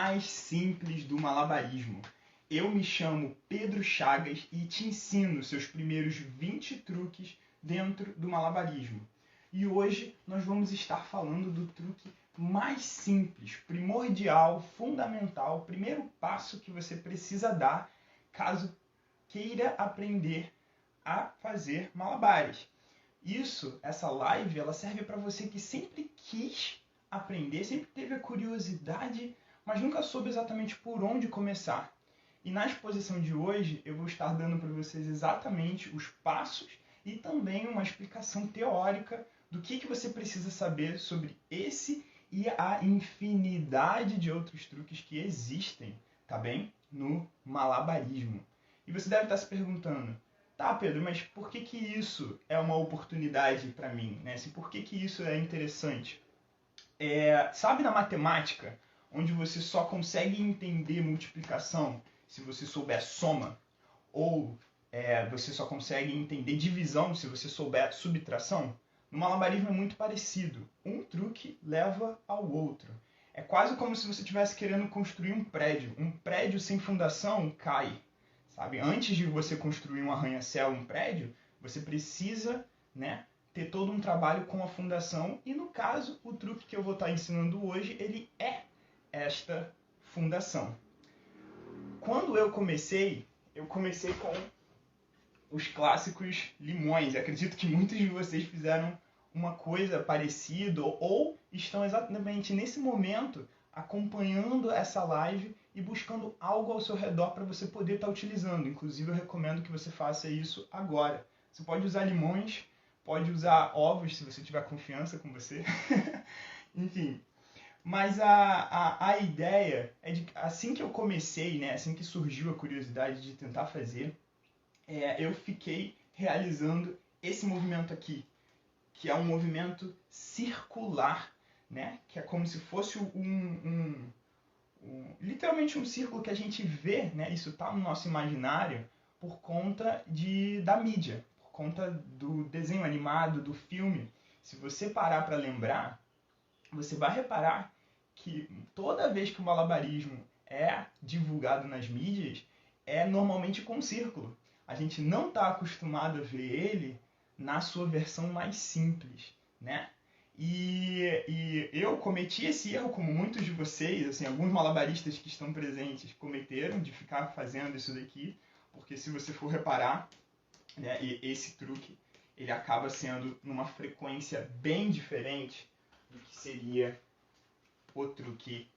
mais simples do malabarismo. Eu me chamo Pedro Chagas e te ensino seus primeiros 20 truques dentro do malabarismo. E hoje nós vamos estar falando do truque mais simples, primordial, fundamental, primeiro passo que você precisa dar caso queira aprender a fazer malabares. Essa live, ela serve para você que sempre quis aprender, sempre teve a curiosidade, mas nunca soube exatamente por onde começar. E na exposição de hoje, eu vou estar dando para vocês exatamente os passos e também uma explicação teórica do que você precisa saber sobre esse e a infinidade de outros truques que existem, tá bem? No malabarismo. E você deve estar se perguntando, tá, Pedro, mas por que isso é uma oportunidade para mim? Né? Por que isso é interessante? Sabe na matemática, onde você só consegue entender multiplicação se você souber soma? Ou você só consegue entender divisão se você souber subtração? No malabarismo é muito parecido. Um truque leva ao outro. É quase como se você estivesse querendo construir um prédio. Um prédio sem fundação cai. Sabe? Antes de você construir um arranha-céu, um prédio, você precisa, ter todo um trabalho com a fundação. E no caso, o truque que eu vou estar ensinando hoje, ele é esta fundação. Quando eu comecei com os clássicos limões. Eu acredito que muitos de vocês fizeram uma coisa parecida ou estão exatamente nesse momento acompanhando essa live e buscando algo ao seu redor para você poder estar utilizando. Inclusive, eu recomendo que você faça isso agora. Você pode usar limões, pode usar ovos, se você tiver confiança com você. Enfim. Mas a ideia é de assim que eu comecei, assim que surgiu a curiosidade de tentar fazer, eu fiquei realizando esse movimento aqui, que é um movimento circular, que é como se fosse literalmente um círculo que a gente vê, isso está no nosso imaginário por conta da mídia, por conta do desenho animado, do filme. Se você parar para lembrar, você vai reparar que toda vez que o malabarismo é divulgado nas mídias, é normalmente com um círculo. A gente não está acostumado a ver ele na sua versão mais simples, E eu cometi esse erro, como muitos de vocês, assim, alguns malabaristas que estão presentes cometeram, de ficar fazendo isso daqui, porque se você for reparar, esse truque, ele acaba sendo numa frequência bem diferente do que seria o truque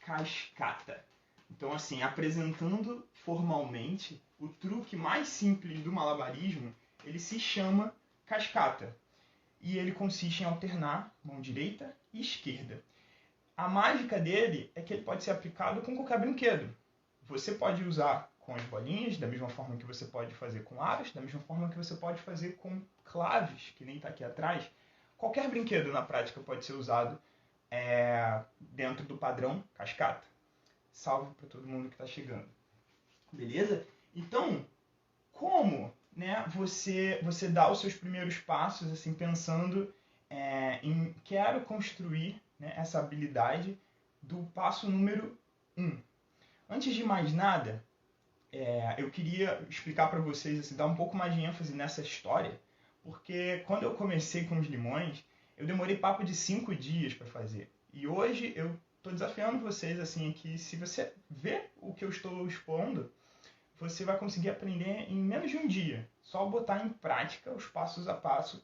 cascata. Então, assim, apresentando formalmente, o truque mais simples do malabarismo, ele se chama cascata. E ele consiste em alternar mão direita e esquerda. A mágica dele é que ele pode ser aplicado com qualquer brinquedo. Você pode usar com as bolinhas, da mesma forma que você pode fazer com aros, da mesma forma que você pode fazer com claves, que nem está aqui atrás. Qualquer brinquedo, na prática, pode ser usado dentro do padrão cascata. Salve para todo mundo que está chegando. Beleza? Então, como você dá os seus primeiros passos assim, pensando em quero construir essa habilidade do passo número 1. Antes de mais nada, eu queria explicar para vocês, assim, dar um pouco mais de ênfase nessa história, porque quando eu comecei com os limões, eu demorei papo de 5 dias para fazer. E hoje eu estou desafiando vocês assim, que se você vê o que eu estou expondo, você vai conseguir aprender em menos de um dia. Só botar em prática os passo a passo,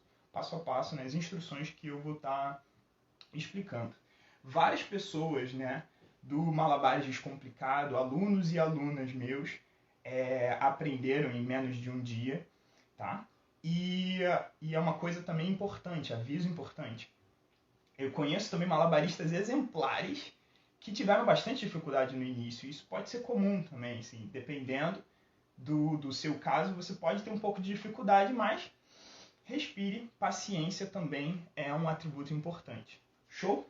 as instruções que eu vou estar explicando. Várias pessoas do Malabares Descomplicado, alunos e alunas meus, aprenderam em menos de um dia. Tá? E é uma coisa também importante, aviso importante. Eu conheço também malabaristas exemplares que tiveram bastante dificuldade no início. Isso pode ser comum também, assim, dependendo do seu caso, você pode ter um pouco de dificuldade, mas respire, paciência também é um atributo importante. Show?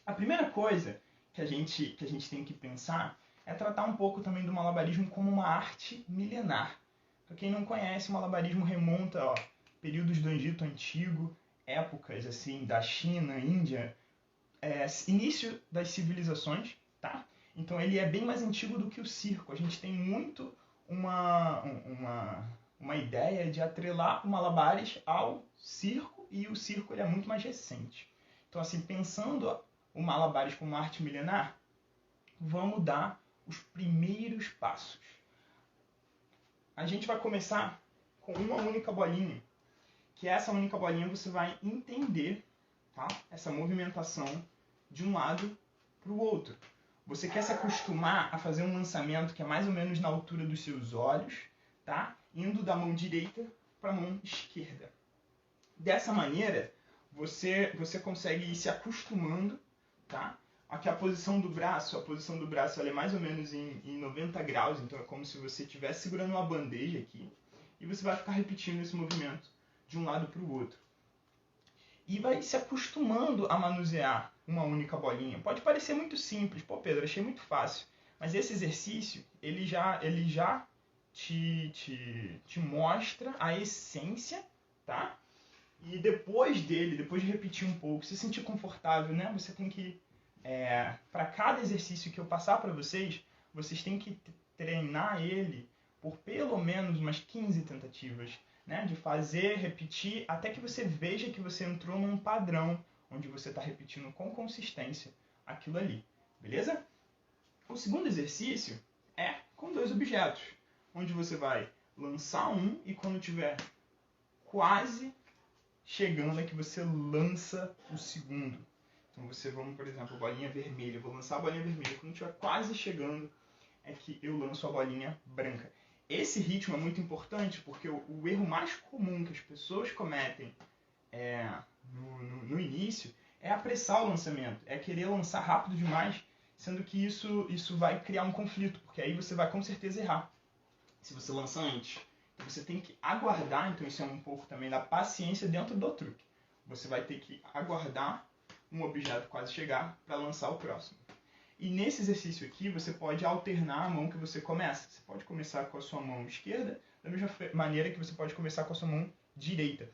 A primeira coisa que a gente tem que pensar é tratar um pouco também do malabarismo como uma arte milenar. Para quem não conhece, o malabarismo remonta a períodos do Egito Antigo, épocas assim da China, Índia, início das civilizações, tá? Então ele é bem mais antigo do que o circo. A gente tem muito uma ideia de atrelar o malabares ao circo, e o circo ele é muito mais recente. Então, assim, pensando o malabares como arte milenar, vamos dar os primeiros passos. A gente vai começar com uma única bolinha, que essa única bolinha você vai entender, tá? Essa movimentação de um lado para o outro. Você quer se acostumar a fazer um lançamento que é mais ou menos na altura dos seus olhos, tá? Indo da mão direita para a mão esquerda. Dessa maneira, você consegue ir se acostumando, tá? Aqui a posição do braço ela é mais ou menos em 90 graus, então é como se você estivesse segurando uma bandeja aqui, e você vai ficar repetindo esse movimento de um lado para o outro. E vai se acostumando a manusear uma única bolinha. Pode parecer muito simples, pô Pedro, achei muito fácil, mas esse exercício, ele já te mostra a essência, tá? E depois de repetir um pouco, se sentir confortável, né? Você tem que, para cada exercício que eu passar para vocês têm que treinar ele por pelo menos umas 15 tentativas, né? De fazer, repetir, até que você veja que você entrou num padrão, onde você está repetindo com consistência aquilo ali, beleza? O segundo exercício é com 2 objetos, onde você vai lançar um e quando tiver quase chegando é que você lança o segundo. Então vamos, por exemplo, bolinha vermelha. Eu vou lançar a bolinha vermelha. Quando estiver quase chegando é que eu lanço a bolinha branca. Esse ritmo é muito importante porque o erro mais comum que as pessoas cometem no início é apressar o lançamento, é querer lançar rápido demais, sendo que isso vai criar um conflito, porque aí você vai com certeza errar se você lança antes. Você tem que aguardar, então isso é um pouco também da paciência dentro do truque. Você vai ter que aguardar um objeto quase chegar para lançar o próximo. E nesse exercício aqui, você pode alternar a mão que você começa. Você pode começar com a sua mão esquerda, da mesma maneira que você pode começar com a sua mão direita.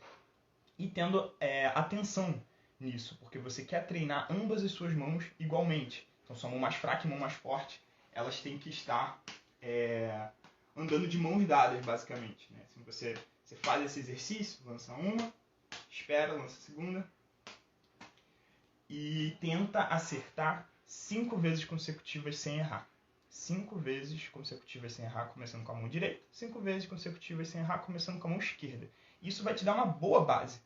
E tendo atenção nisso, porque você quer treinar ambas as suas mãos igualmente. Então, sua mão mais fraca e mão mais forte, elas têm que estar andando de mãos dadas, basicamente. Né? Se você faz esse exercício, lança uma, espera, lança a segunda, e tenta acertar 5 vezes consecutivas sem errar. 5 vezes consecutivas sem errar, começando com a mão direita, 5 vezes consecutivas sem errar, começando com a mão esquerda. Isso vai te dar uma boa base.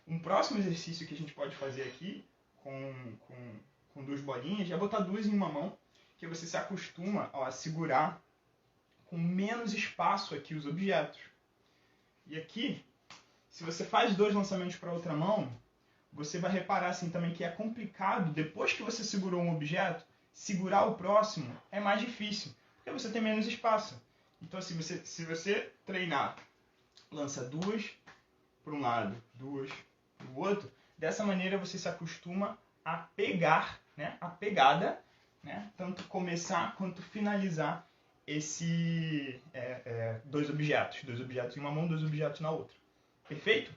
Um próximo exercício que a gente pode fazer aqui, com 2 bolinhas, é botar 2 em uma mão, que você se acostuma a segurar com menos espaço aqui os objetos. E aqui, se você faz 2 lançamentos para outra mão, você vai reparar assim também que é complicado, depois que você segurou um objeto, segurar o próximo é mais difícil, porque você tem menos espaço. Então assim, se você treinar, lança 2 para um lado, 2 para o outro, dessa maneira você se acostuma a pegar, né, a pegada, né, tanto começar quanto finalizar esse 2 objetos em uma mão, 2 objetos na outra. Perfeito?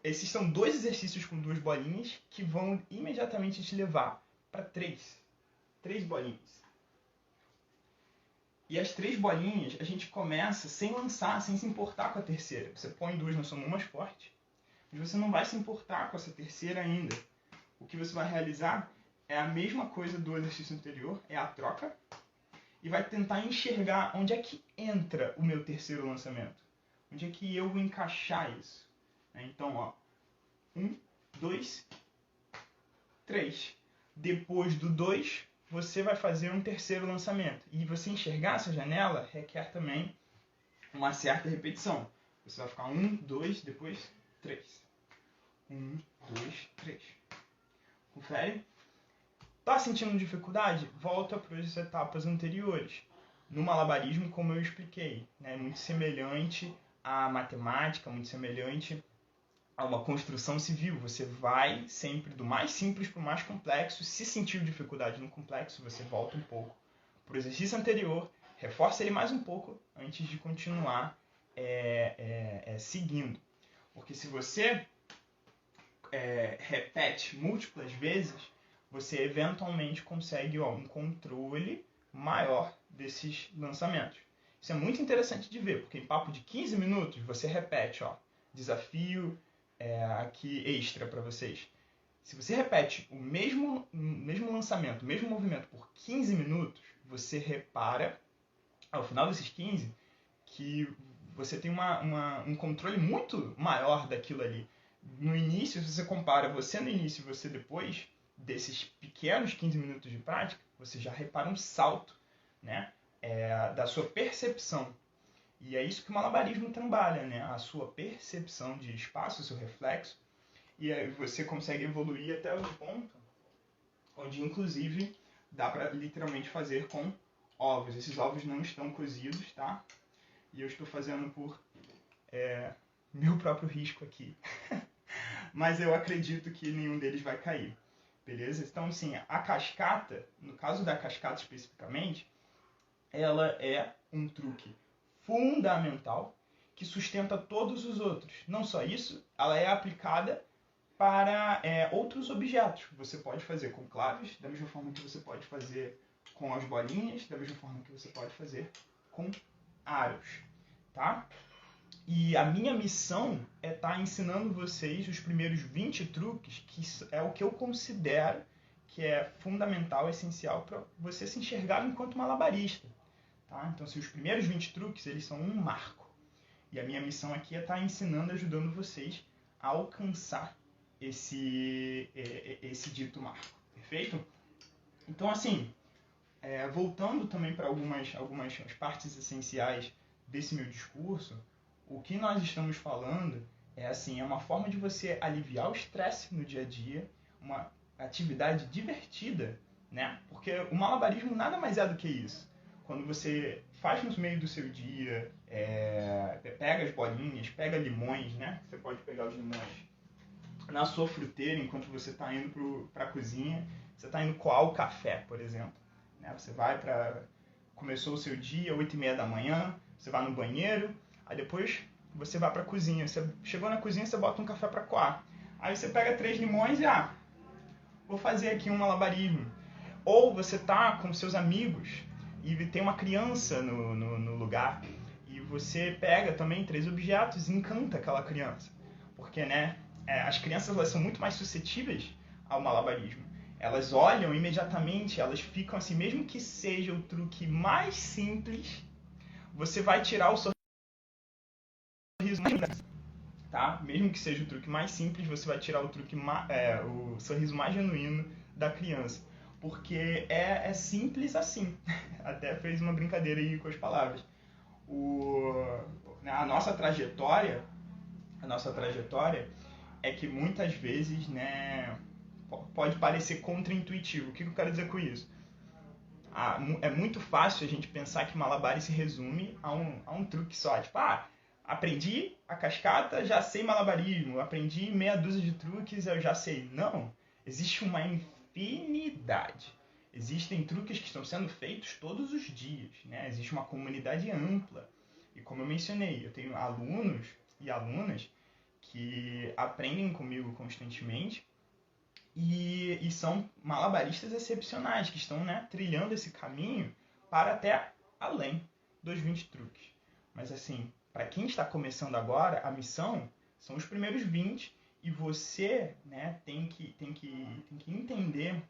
Esses são 2 exercícios com 2 bolinhas que vão imediatamente te levar para 3 bolinhas. E as 3 bolinhas a gente começa sem lançar, sem se importar com a terceira. Você põe 2 na sua mão mais forte, mas você não vai se importar com essa terceira ainda. O que você vai realizar é a mesma coisa do exercício anterior, é a troca, e vai tentar enxergar onde é que entra o meu terceiro lançamento. Onde é que eu vou encaixar isso. Então, ó, 1, 2, 3. Depois do 2, você vai fazer um terceiro lançamento. E você enxergar essa janela requer também uma certa repetição. Você vai ficar 1, 2, depois 3. 1, 2, 3. Confere? Tá sentindo dificuldade? Volta para as etapas anteriores. No malabarismo, como eu expliquei, né, muito semelhante à matemática, muito semelhante a uma construção civil. Você vai sempre do mais simples para o mais complexo. Se sentiu dificuldade no complexo, você volta um pouco para o exercício anterior, reforça ele mais um pouco antes de continuar seguindo. Porque se você repete múltiplas vezes, você eventualmente consegue um controle maior desses lançamentos. Isso é muito interessante de ver, porque em papo de 15 minutos você repete, desafio aqui extra para vocês. Se você repete o mesmo lançamento, o mesmo movimento por 15 minutos, você repara, ao final desses 15, que você tem um controle muito maior daquilo ali. No início, se você compara você no início e você depois desses pequenos 15 minutos de prática, você já repara um salto, né, da sua percepção. E é isso que o malabarismo trabalha, né, a sua percepção de espaço, o seu reflexo. E aí você consegue evoluir até o ponto onde, inclusive, dá para literalmente fazer com ovos. Esses ovos não estão cozidos, tá? E eu estou fazendo por meu próprio risco aqui. Mas eu acredito que nenhum deles vai cair. Beleza? Então, sim, a cascata, no caso da cascata especificamente, ela é um truque fundamental que sustenta todos os outros. Não só isso, ela é aplicada para outros objetos. Você pode fazer com claves, da mesma forma que você pode fazer com as bolinhas, da mesma forma que você pode fazer com aros, tá? E a minha missão é estar ensinando vocês os primeiros 20 truques, que é o que eu considero que é fundamental, essencial para você se enxergar enquanto malabarista. Tá? Então, os primeiros 20 truques, eles são um marco. E a minha missão aqui é estar ensinando, ajudando vocês a alcançar esse dito marco. Perfeito? Então, assim, voltando também para algumas partes essenciais desse meu discurso, o que nós estamos falando é uma forma de você aliviar o estresse no dia a dia, uma atividade divertida, né? Porque o malabarismo nada mais é do que isso. Quando você faz no meio do seu dia, pega as bolinhas, pega limões, né? Você pode pegar os limões na sua fruteira enquanto você está indo para a cozinha, você está indo coar o café, por exemplo. Né? Você vai começou o seu dia, 8h30 da manhã, você vai no banheiro, aí depois você vai para a cozinha. Você chegou na cozinha, você bota um café para coar. Aí você pega 3 limões e, vou fazer aqui um malabarismo. Ou você tá com seus amigos e tem uma criança no lugar e você pega também 3 objetos e encanta aquela criança. Porque, né, as crianças elas são muito mais suscetíveis ao malabarismo. Elas olham imediatamente, elas ficam assim, mesmo que seja o truque mais simples, você vai tirar o sorriso mais, tá? Mesmo que seja o truque mais simples, você vai tirar o sorriso mais genuíno da criança. Porque é simples assim. Até fez uma brincadeira aí com as palavras. A nossa trajetória é que muitas vezes, né, pode parecer contraintuitivo. O que eu quero dizer com isso? É muito fácil a gente pensar que malabares se resume a um truque só. Tipo, aprendi a cascata, já sei malabarismo. Aprendi meia dúzia de truques, eu já sei. Não. Existe uma infinidade. Existem truques que estão sendo feitos todos os dias. Né? Existe uma comunidade ampla. E como eu mencionei, eu tenho alunos e alunas que aprendem comigo constantemente e são malabaristas excepcionais, que estão, né, trilhando esse caminho para até além dos 20 truques. Mas assim, para quem está começando agora, a missão são os primeiros 20 e você, né, tem que entender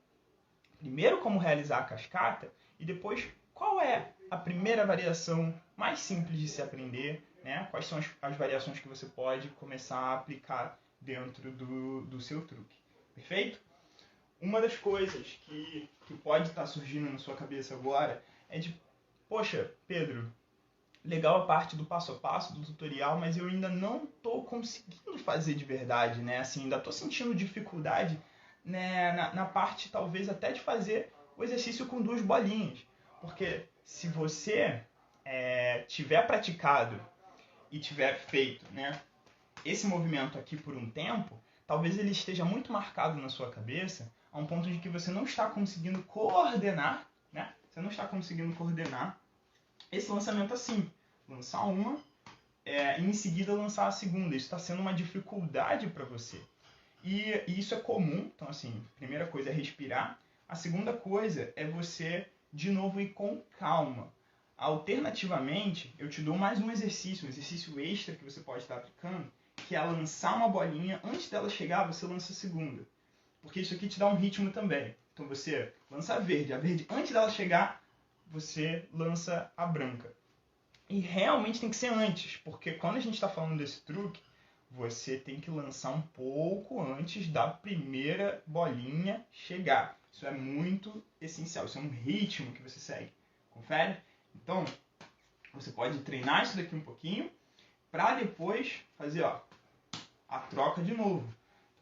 primeiro como realizar a cascata e depois qual é a primeira variação mais simples de se aprender, né? Quais são as variações que você pode começar a aplicar dentro do seu truque. Perfeito? Uma das coisas que pode estar surgindo na sua cabeça agora é de, poxa, Pedro, legal a parte do passo a passo, do tutorial, mas eu ainda não estou conseguindo fazer de verdade, né? Assim, ainda estou sentindo dificuldade, né, na parte, talvez, até de fazer o exercício com 2 bolinhas. Porque se você tiver praticado e tiver feito, né, esse movimento aqui por um tempo, talvez ele esteja muito marcado na sua cabeça a um ponto de que você não está conseguindo coordenar, né? Você não está conseguindo coordenar esse lançamento assim. Lançar uma e em seguida lançar a segunda. Isso está sendo uma dificuldade para você. E isso é comum. Então, assim, a primeira coisa é respirar. A segunda coisa é você, de novo, ir com calma. Alternativamente, eu te dou mais um exercício extra que você pode estar aplicando, que é lançar uma bolinha. Antes dela chegar, você lança a segunda. Porque isso aqui te dá um ritmo também. Então você lança a verde antes dela chegar, você lança a branca. E realmente tem que ser antes, porque quando a gente está falando desse truque, você tem que lançar um pouco antes da primeira bolinha chegar. Isso é muito essencial, isso é um ritmo que você segue. Confere? Então, você pode treinar isso daqui um pouquinho, para depois fazer a troca de novo.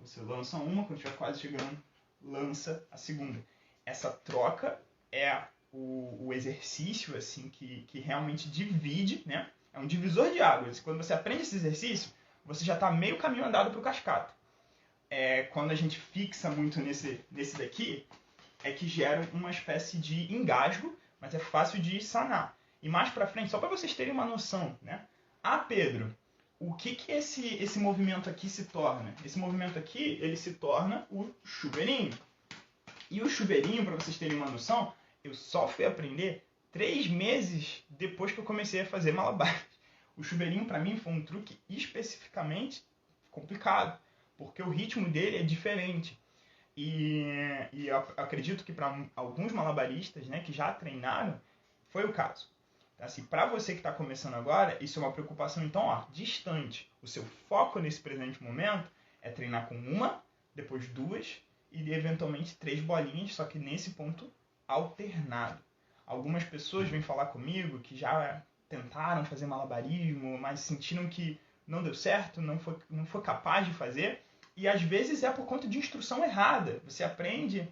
Você lança uma, quando estiver quase chegando, lança a segunda. Essa troca é o exercício assim que realmente divide, né? É um divisor de águas. Quando você aprende esse exercício, você já está meio caminho andado para o cascata. Quando a gente fixa muito nesse daqui, é que gera uma espécie de engasgo, mas é fácil de sanar. E mais para frente, só para vocês terem uma noção, né? Pedro, o que esse movimento aqui se torna? Esse movimento aqui, ele se torna o chuveirinho. E o chuveirinho, para vocês terem uma noção, eu só fui aprender 3 meses depois que eu comecei a fazer malabares. O chuveirinho, para mim, foi um truque especificamente complicado, porque o ritmo dele é diferente. E eu acredito que para alguns malabaristas, né, que já treinaram, foi o caso. Assim, para você que está começando agora, isso é uma preocupação, então, distante. O seu foco nesse presente momento é treinar com uma, depois 2 e eventualmente 3 bolinhas, só que nesse ponto alternado. Algumas pessoas vêm falar comigo que já tentaram fazer malabarismo, mas sentiram que não deu certo, não foi capaz de fazer, e às vezes é por conta de instrução errada. Você aprende,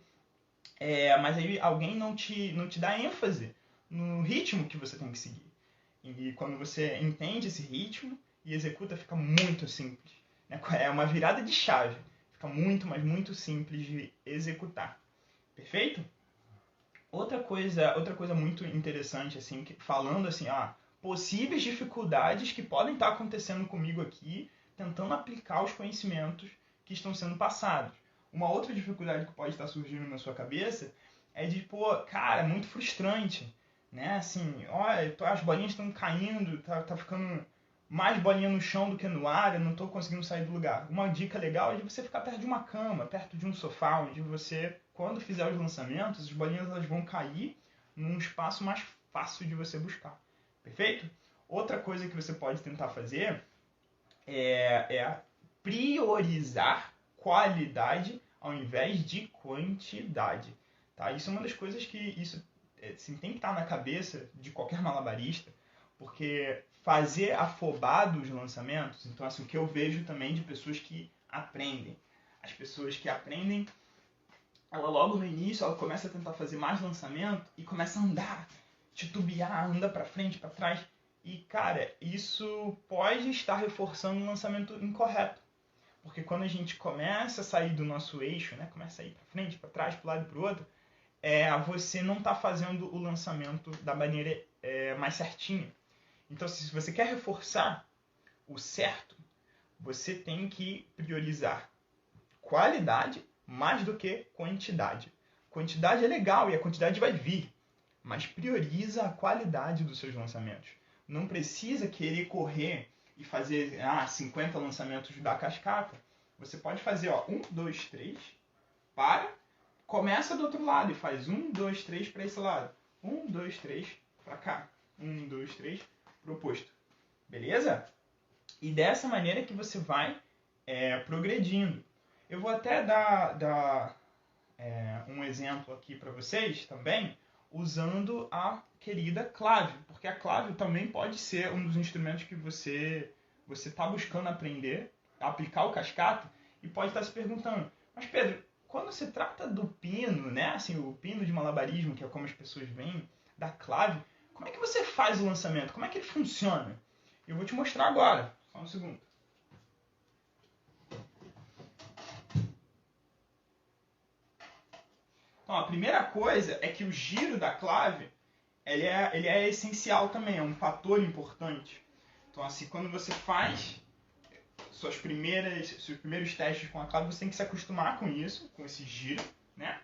mas aí alguém não te dá ênfase no ritmo que você tem que seguir. E quando você entende esse ritmo e executa, fica muito simples. Né? É uma virada de chave. Fica muito, mas muito simples de executar. Perfeito? Outra coisa muito interessante, assim, falando assim, possíveis dificuldades que podem estar acontecendo comigo aqui, tentando aplicar os conhecimentos que estão sendo passados. Uma outra dificuldade que pode estar surgindo na sua cabeça é de, cara, é muito frustrante, né? Assim, olha, as bolinhas estão caindo, tá ficando mais bolinha no chão do que no ar, eu não estou conseguindo sair do lugar. Uma dica legal é de você ficar perto de uma cama, perto de um sofá, onde você, quando fizer os lançamentos, as bolinhas elas vão cair num espaço mais fácil de você buscar. Perfeito? Outra coisa que você pode tentar fazer é priorizar qualidade ao invés de quantidade. Tá? Isso é uma das coisas que assim, tem que estar na cabeça de qualquer malabarista, porque fazer afobado os lançamentos, então assim, o que eu vejo também de pessoas que aprendem. As pessoas que aprendem, ela logo no início, ela começa a tentar fazer mais lançamento e começa a andar, titubear, anda para frente, para trás. E, cara, isso pode estar reforçando um lançamento incorreto. Porque quando a gente começa a sair do nosso eixo, né, começa a ir para frente, para trás, para um lado e para o outro, você não está fazendo o lançamento da maneira mais certinha. Então, se você quer reforçar o certo, você tem que priorizar qualidade mais do que quantidade. Quantidade é legal e a quantidade vai vir, mas prioriza a qualidade dos seus lançamentos. Não precisa querer correr e fazer 50 lançamentos da cascata. Você pode fazer 1, 2, 3, começa do outro lado e faz 1, 2, 3 para esse lado. 1, 2, 3 para cá. 1, 2, 3 para o oposto. Beleza? E dessa maneira que você vai progredindo. Eu vou até dar um exemplo aqui para vocês também, usando a querida clave, porque a clave também pode ser um dos instrumentos que você está buscando aprender, aplicar o cascata, e pode estar se perguntando, mas Pedro, quando se trata do pino, né, assim, o pino de malabarismo, que é como as pessoas veem, da clave, como é que você faz o lançamento? Como é que ele funciona? Eu vou te mostrar agora, só um segundo. Então, a primeira coisa é que o giro da clave ele é essencial também, é um fator importante. Então, assim, quando você faz seus primeiros testes com a clave, você tem que se acostumar com isso, com esse giro, né?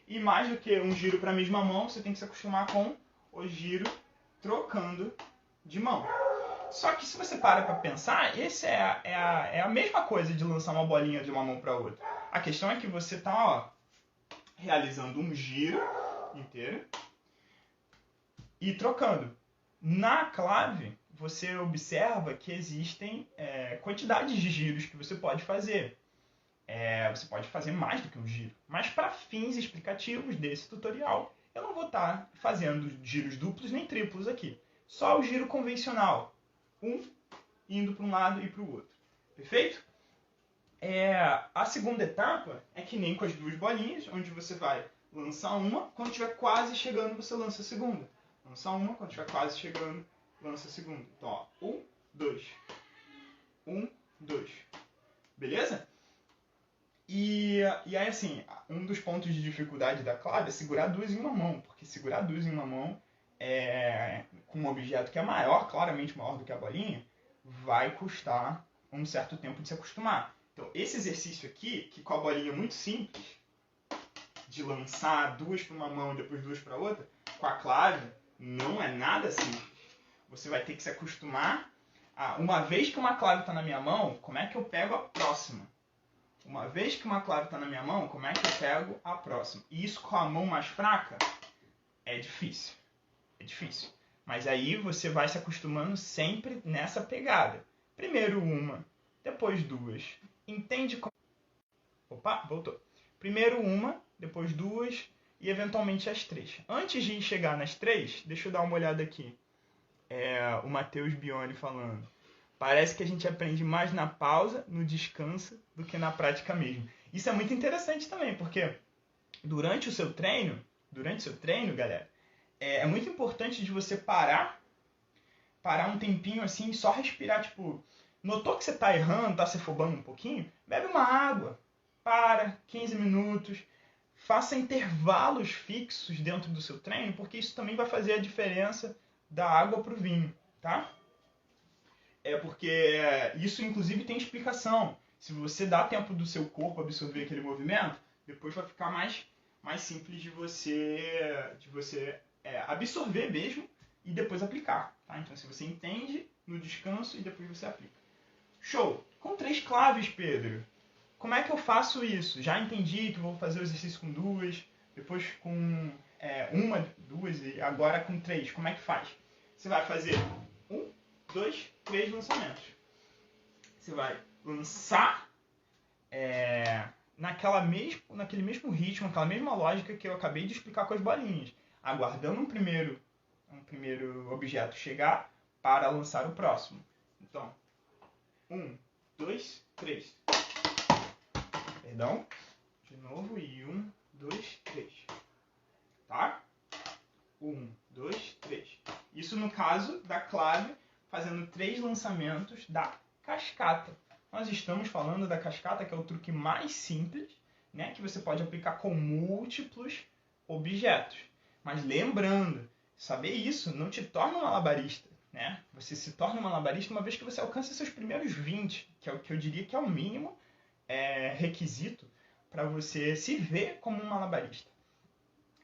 E mais do que um giro para a mesma mão, você tem que se acostumar com o giro trocando de mão. Só que se você para pensar, esse é a mesma coisa de lançar uma bolinha de uma mão para outra. A questão é que você está realizando um giro inteiro e trocando. Na clave, você observa que existem quantidades de giros que você pode fazer. Você pode fazer mais do que um giro. Mas para fins explicativos desse tutorial, eu não vou estar fazendo giros duplos nem triplos aqui. Só o giro convencional. Um indo para um lado e para o outro. Perfeito? A segunda etapa é que nem com as duas bolinhas, onde você vai lançar uma, quando estiver quase chegando, você lança a segunda. Lança uma, quando estiver quase chegando, lança a segunda. Então, ó, 1, 2. 1, 2. Beleza? E aí, assim, um dos pontos de dificuldade da clave é segurar duas em uma mão, porque segurar duas em uma mão com um objeto que é maior, claramente maior do que a bolinha, vai custar um certo tempo de se acostumar. Então, esse exercício aqui, que com a bolinha é muito simples, de lançar duas para uma mão e depois duas para outra, com a clave, não é nada simples. Você vai ter que se acostumar a, uma vez que uma clave está na minha mão, como é que eu pego a próxima? Uma vez que uma clave está na minha mão, como é que eu pego a próxima? E isso com a mão mais fraca é difícil. É difícil. Mas aí você vai se acostumando sempre nessa pegada. Primeiro uma, depois duas. Entende como... Opa, voltou. Primeiro uma, depois duas e eventualmente as três. Antes de chegar nas três, deixa eu dar uma olhada aqui. O Matheus Bione falando. Parece que a gente aprende mais na pausa, no descanso, do que na prática mesmo. Isso é muito interessante também, porque durante o seu treino, galera, é muito importante de você parar um tempinho assim e só respirar, tipo, notou que você tá errando, tá se afobando um pouquinho? Bebe uma água, para, 15 minutos, faça intervalos fixos dentro do seu treino, porque isso também vai fazer a diferença da água pro vinho, tá? Porque isso inclusive tem explicação. Se você dá tempo do seu corpo absorver aquele movimento, depois vai ficar mais simples de você absorver mesmo e depois aplicar. Tá? Então, se você entende no descanso e depois você aplica. Show! Com 3 claves, Pedro. Como é que eu faço isso? Já entendi que vou fazer o exercício com 2, depois com 1, 2 e agora com 3. Como é que faz? Você vai fazer 1, 2, 3 lançamentos. Você vai lançar naquele mesmo ritmo, aquela mesma lógica que eu acabei de explicar com as bolinhas, aguardando um primeiro objeto chegar para lançar o próximo. Então, 1, 2, 3. Perdão. De novo, e 1, 2, 3. Tá? 1, 2, 3. Isso no caso da clave, fazendo 3 lançamentos da cascata. Nós estamos falando da cascata, que é o truque mais simples, né, que você pode aplicar com múltiplos objetos. Mas lembrando, saber isso não te torna um malabarista. Né? Você se torna um malabarista uma vez que você alcança seus primeiros 20, que é o que eu diria que é o mínimo requisito para você se ver como um malabarista.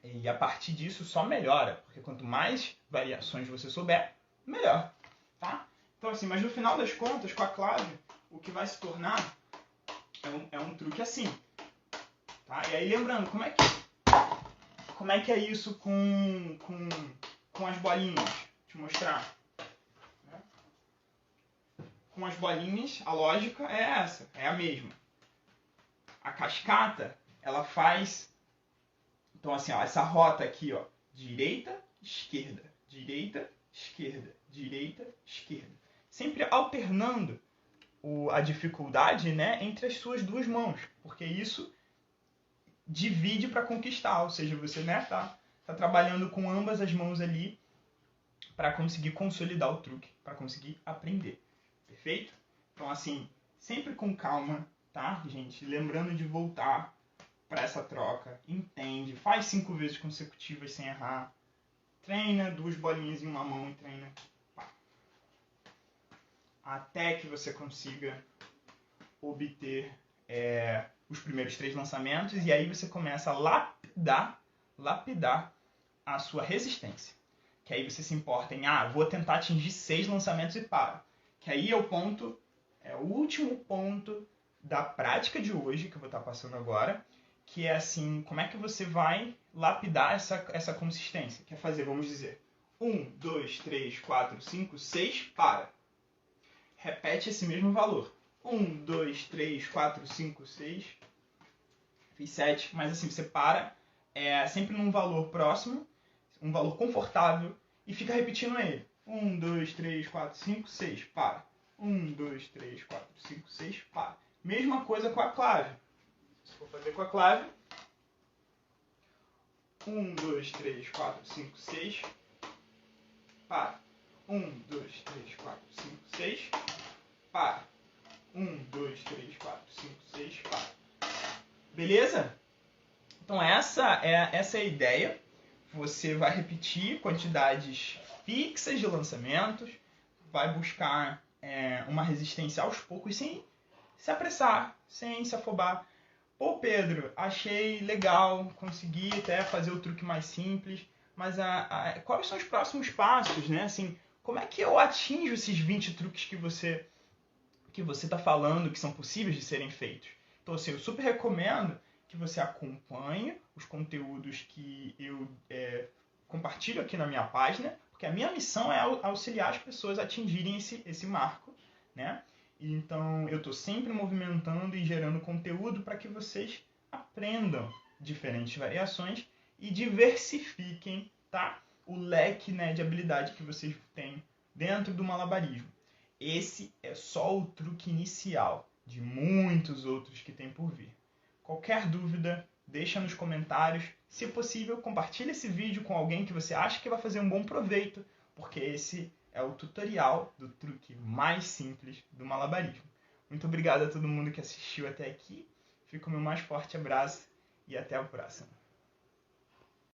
E a partir disso só melhora, porque quanto mais variações você souber, melhor. Tá? Então assim, mas no final das contas, com a clave, o que vai se tornar é um truque assim. Tá? E aí lembrando, como é que é isso com as bolinhas? Deixa eu mostrar. Com as bolinhas, a lógica é essa, é a mesma. A cascata, ela faz... Então assim, ó, essa rota aqui, ó, direita, esquerda, direita, esquerda, direita, esquerda. Sempre alternando a dificuldade, né, entre as suas duas mãos, porque isso divide para conquistar, ou seja, você, né, tá trabalhando com ambas as mãos ali para conseguir consolidar o truque, para conseguir aprender. Perfeito? Então assim, sempre com calma, tá, gente? Lembrando de voltar para essa troca, entende, faz 5 vezes consecutivas sem errar, treina 2 bolinhas em uma mão e treina, pá, até que você consiga obter os primeiros 3 lançamentos, e aí você começa a lapidar a sua resistência. Que aí você se importa em, vou tentar atingir 6 lançamentos e paro. Que aí é o último ponto da prática de hoje, que eu vou estar passando agora, que é assim, como é que você vai lapidar essa consistência? Que é fazer, vamos dizer, 1, 2, 3, 4, 5, 6, para. Repete esse mesmo valor. 1, 2, 3, 4, 5, 6, fiz 7, mas assim, você para sempre num valor próximo, um valor confortável, e fica repetindo ele. 1, 2, 3, 4, 5, 6, para. 1, 2, 3, 4, 5, 6, para. Mesma coisa com a clave. Se for fazer com a clave, 1, 2, 3, 4, 5, 6, para. 1, 2, 3, 4, 5, 6, para. 1, 2, 3, 4, 5, 6, para. Beleza? Então essa é a ideia. Você vai repetir quantidades fixas de lançamentos, vai buscar uma resistência aos poucos, sem se apressar, sem se afobar. Pô, Pedro, achei legal, consegui até fazer o truque mais simples, mas quais são os próximos passos, né? Assim, como é que eu atinjo esses 20 truques que você está falando que são possíveis de serem feitos? Então, assim, eu super recomendo que você acompanhe os conteúdos que eu compartilho aqui na minha página, porque a minha missão é auxiliar as pessoas a atingirem esse marco, né? Então, eu estou sempre movimentando e gerando conteúdo para que vocês aprendam diferentes variações e diversifiquem, tá? O leque, né, de habilidade que vocês têm dentro do malabarismo. Esse é só o truque inicial de muitos outros que tem por vir. Qualquer dúvida, deixa nos comentários. Se possível, compartilhe esse vídeo com alguém que você acha que vai fazer um bom proveito, porque esse é o tutorial do truque mais simples do malabarismo. Muito obrigado a todo mundo que assistiu até aqui. Fica o meu mais forte abraço e até a próxima.